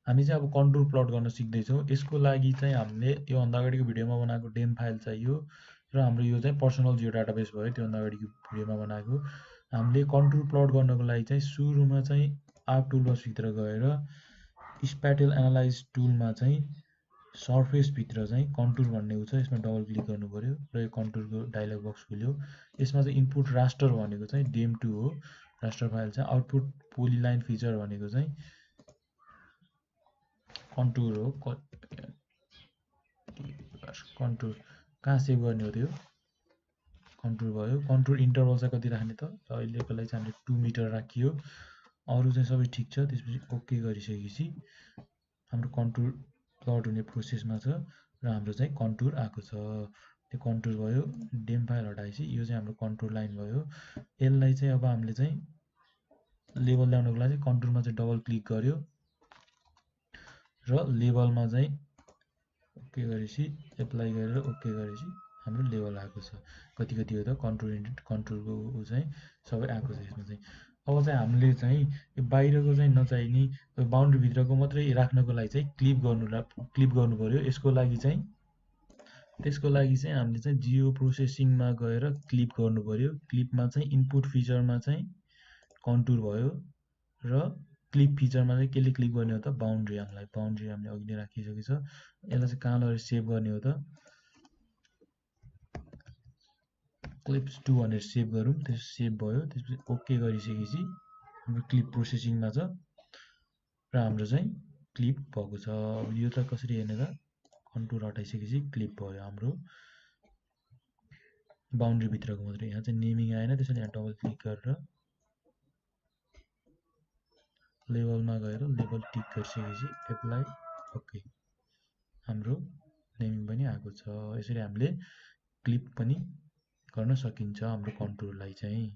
हामी चाहिँ अब कन्टुर प्लट गर्न सिक्दैछौँ। यसको लागि चाहिँ हामीले योभन्दा अगाडिको भिडियोमा बनाएको डेम फाइल चाहियो र हाम्रो यो चाहिँ पर्सनल जियो डाटाबेस भयो त्योभन्दा अगाडिको भिडियोमा बनाएको। हामीले कन्टुर प्लट गर्नको लागि चाहिँ सुरुमा चाहिँ आर्क टुलबक्सभित्र गएर स्प्याटियल एनालाइज टुलमा चाहिँ सर्फेसभित्र चाहिँ कन्टुर भन्ने उ छ, यसमा डबल क्लिक गर्नु पऱ्यो र यो कन्टुरको डायलग बक्स खुल्यो। यसमा चाहिँ इनपुट रास्टर भनेको चाहिँ डेम2 हो, रास्टर फाइल चाहिँ। आउटपुट पोलिलाइन फिचर भनेको चाहिँ कन्टुर हो। कन्टुर कहाँ सेभ गर्ने हो त्यो कन्टुर भयो। कन्टुर इन्टरभल चाहिँ कति राख्ने त, अहिलेको लागि चाहिँ हामीले 2 मिटर राखियो। अरू चाहिँ सबै ठिक छ। त्यसपछि ओके गरिसकेपछि हाम्रो कन्टुर प्लट हुने प्रोसेसमा छ र हाम्रो चाहिँ कन्टुर आएको छ। त्यो कन्टुर भयो। डेम फाइल हटाएपछि यो चाहिँ हाम्रो कन्टुर लाइन भयो। यसलाई चाहिँ अब हामीले चाहिँ लेबल ल्याउनको लागि कन्टुरमा चाहिँ डबल क्लिक गर्यो र लेबलमा चाहिँ ओके गरेपछि एप्लाई गरेर ओके गरेपछि हाम्रो लेभल आएको छ। कति कति हो त कन्टुरको ऊ चाहिँ सबै आएको छ यसमा चाहिँ। अब चाहिँ हामीले चाहिँ यो बाहिरको चाहिँ नचाहिने बााउन्ड्रीभित्रको मात्रै राख्नको लागि चाहिँ क्लिप गर्नु पऱ्यो। त्यसको लागि चाहिँ हामीले चाहिँ जियो प्रोसेसिङमा गएर क्लिप गर्नु पऱ्यो। क्लिपमा चाहिँ इनपुट फिचरमा चाहिँ कन्टुर भयो र क्लिप फिचरमा चाहिँ केले क्लिप गर्ने हो त, बााउन्ड्री हामीले अघि नै राखिसकेको छ। यसलाई चाहिँ कहाँ लगेर सेभ गर्ने हो त, क्लिप्स 2 भनेर सेभ गरौँ। त्यस सेभ भयो। त्यसपछि ओके गरिसकेपछि हाम्रो क्लिप प्रोसेसिङमा छ र हाम्रो चाहिँ क्लिप भएको छ। अब यो त कसरी हेर्ने त, कन्टुर हटाइसकेपछि क्लिप भयो हाम्रो बााउन्ड्रीभित्रको मात्रै। यहाँ चाहिँ नेमिङ आएन, त्यसैले यहाँ डबल क्लिक गरेर लेभलमा गएर लेभल टिक गरिसकेपछि एप्लाई ओके, हाम्रो नेमिङ पनि आएको छ। यसरी हामीले क्लिप पनि गर्न सकिन्छ हाम्रो कन्टुरलाई चाहिँ।